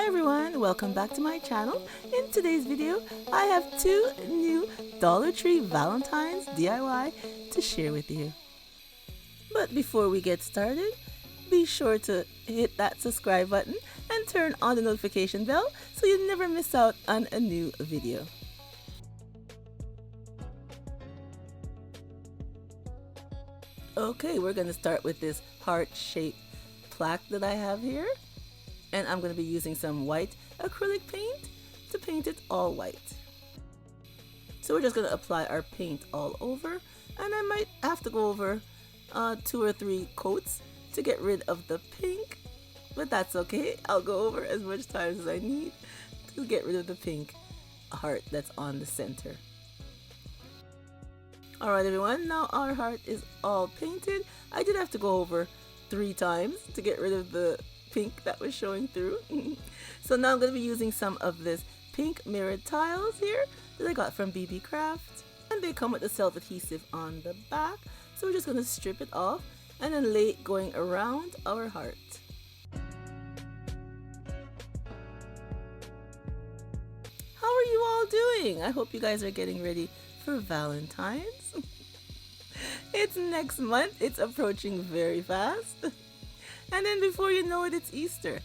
Hi everyone, welcome back to my channel. In today's video, I have two new Dollar Tree Valentines DIY to share with you. But before we get started, be sure to hit that subscribe button and turn on the notification bell so you never miss out on a new video. Okay, we're going to start with this heart-shaped plaque that I have here. And I'm going to be using some white acrylic paint to paint it all white. So we're just going to apply our paint all over, and I might have to go over 2 or 3 coats to get rid of the pink, but that's okay. I'll go over as much time as I need to get rid of the pink heart that's on the center. Alright everyone, now our heart is all painted. I did have to go over 3 times to get rid of the pink that was showing through. So now I'm going to be using some of this pink mirrored tiles here that I got from BB Craft, and they come with the self-adhesive on the back, so we're just going to strip it off and then lay it going around our heart. How are you all doing? I hope you guys are getting ready for Valentine's. It's next month, it's approaching very fast. And then before you know it, it's Easter.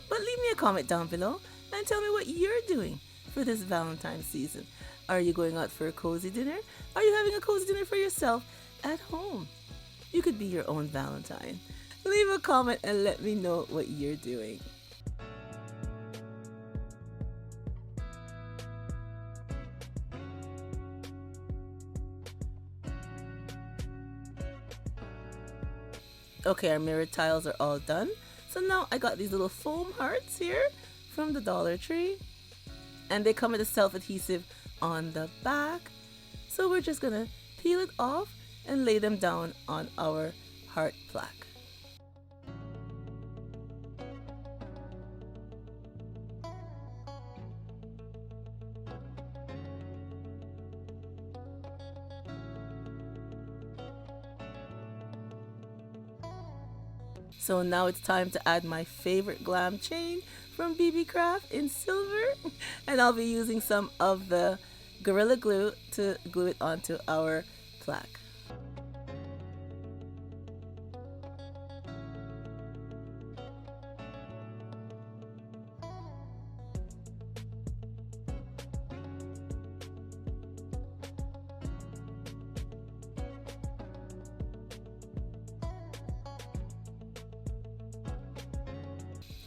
But leave me a comment down below and tell me what you're doing for this Valentine's season. Are you going out for a cozy dinner? Are you having a cozy dinner for yourself at home? You could be your own Valentine. Leave a comment and let me know what you're doing. Okay, our mirrored tiles are all done. So now I got these little foam hearts here from the Dollar Tree. And they come with a self-adhesive on the back. So we're just gonna peel it off and lay them down on our heart plaque. So now it's time to add my favorite Glam chain from BB Craft in silver, and I'll be using some of the Gorilla Glue to glue it onto our plaque.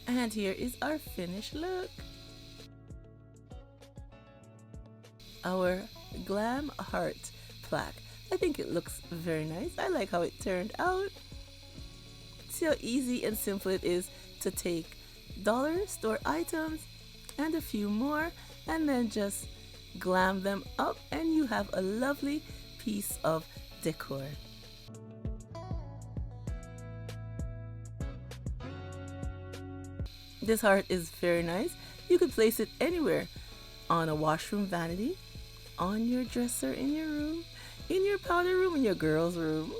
And here is our finished look. Our Glam heart plaque. I think it looks very nice. I like how it turned out. See how easy and simple it is to take dollar store items and a few more and then just glam them up, and you have a lovely piece of decor. This heart is very nice. You could place it anywhere, on a washroom vanity, on your dresser in your room, in your powder room, in your girl's room.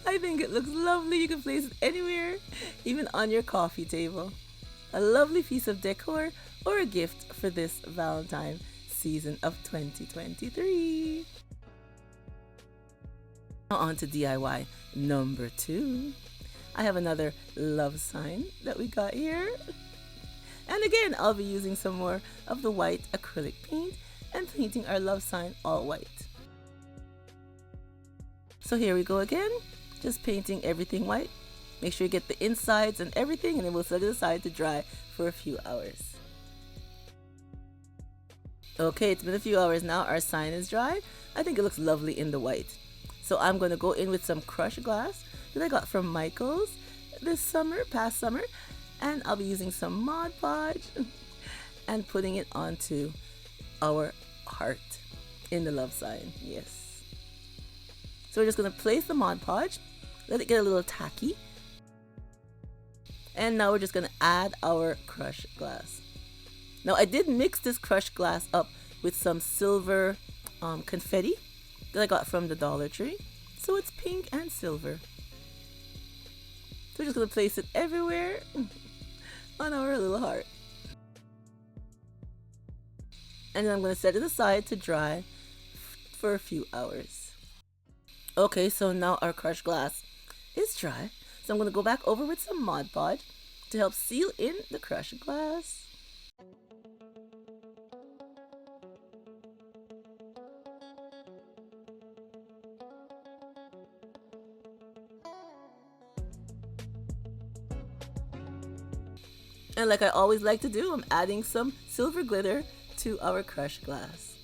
I think it looks lovely. You can place it anywhere, even on your coffee table. A lovely piece of decor or a gift for this Valentine season of 2023. Now on to DIY number 2. I have another love sign that we got here. And again, I'll be using some more of the white acrylic paint and painting our love sign all white. So here we go again, just painting everything white. Make sure you get the insides and everything, and then we'll set it aside to dry for a few hours. Okay, it's been a few hours now. Our sign is dry. I think it looks lovely in the white. So I'm going to go in with some crushed glass that I got from Michael's this summer, past summer, and I'll be using some Mod Podge and putting it onto our heart in the love sign. Yes. So we're just going to place the Mod Podge, let it get a little tacky, and now we're just going to add our crushed glass. Now I did mix this crushed glass up with some silver confetti that I got from the Dollar Tree, so it's pink and silver. So we're just going to place it everywhere. on our little heart. And then I'm going to set it aside to dry for a few hours. Okay, so now our crushed glass is dry. So I'm going to go back over with some Mod Podge to help seal in the crushed glass. And like I always like to do, I'm adding some silver glitter to our crushed glass.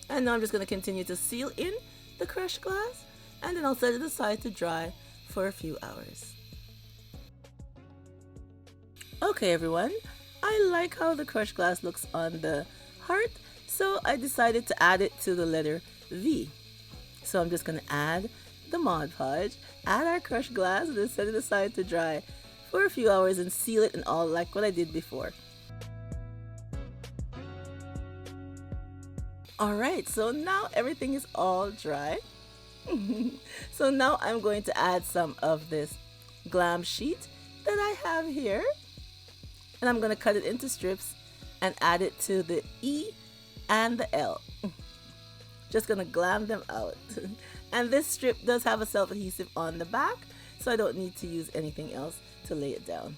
And now I'm just going to continue to seal in the crushed glass, and then I'll set it aside to dry for a few hours. Okay everyone, I like how the crushed glass looks on the heart, so I decided to add it to the letter V. So I'm just going to add the Mod Podge, add our crushed glass, and then set it aside to dry for a few hours and seal it and all like what I did before. Alright, so now everything is all dry. So now I'm going to add some of this Glam sheet that I have here. And I'm going to cut it into strips and add it to the E and the L. Just going to glam them out. And this strip does have a self-adhesive on the back, so I don't need to use anything else to lay it down.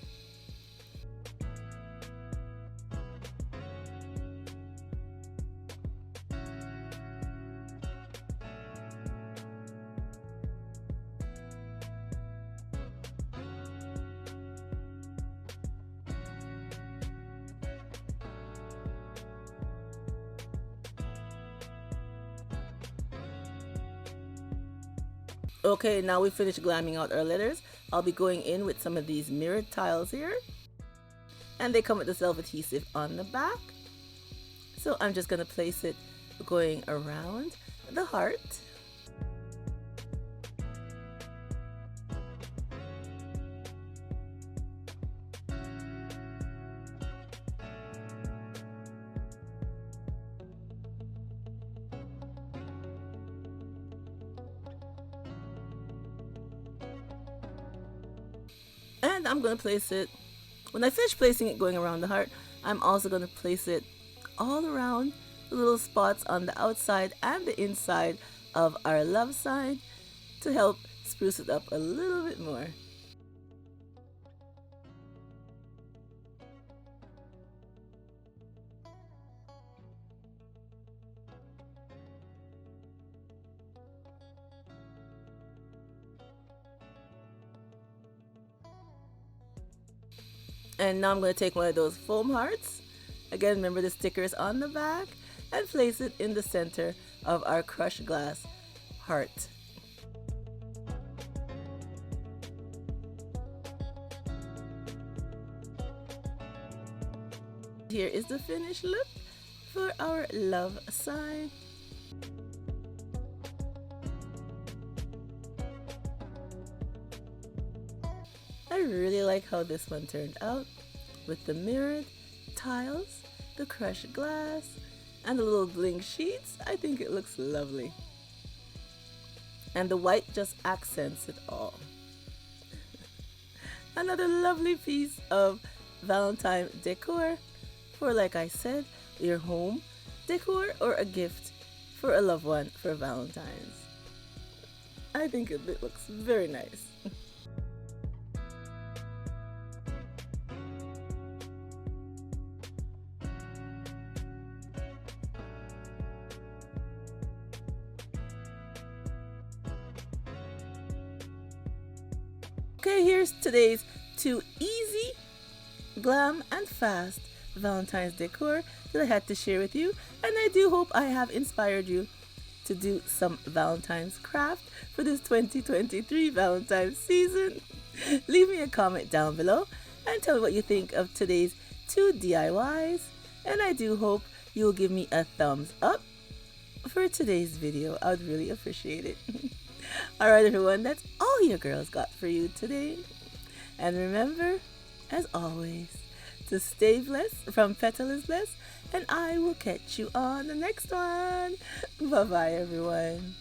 Okay, now we finished glamming out our letters. I'll be going in with some of these mirrored tiles here. And they come with the self-adhesive on the back. So I'm just going to place it going around the heart. And I'm going to place it, when I finish placing it going around the heart, I'm also going to place it all around the little spots on the outside and the inside of our love sign to help spruce it up a little bit more. And now I'm going to take one of those foam hearts. Again, remember the stickers on the back, and place it in the center of our crushed glass heart. Here is the finished look for our love sign. I really like how this one turned out with the mirrored tiles, the crushed glass, and the little bling sheets. I think it looks lovely. And the white just accents it all. Another lovely piece of Valentine decor for, like I said, your home decor or a gift for a loved one for Valentine's. I think it looks very nice. Okay, here's today's 2 easy, glam, and fast Valentine's decor that I had to share with you, and I do hope I have inspired you to do some Valentine's craft for this 2023 Valentine's season. Leave me a comment down below and tell me what you think of today's 2 DIYs, and I do hope you will give me a thumbs up for today's video. I would really appreciate it. Alright everyone, that's all your girls got for you today. And remember, as always, to stay blessed from Petalisbless, and I will catch you on the next one. Bye bye everyone.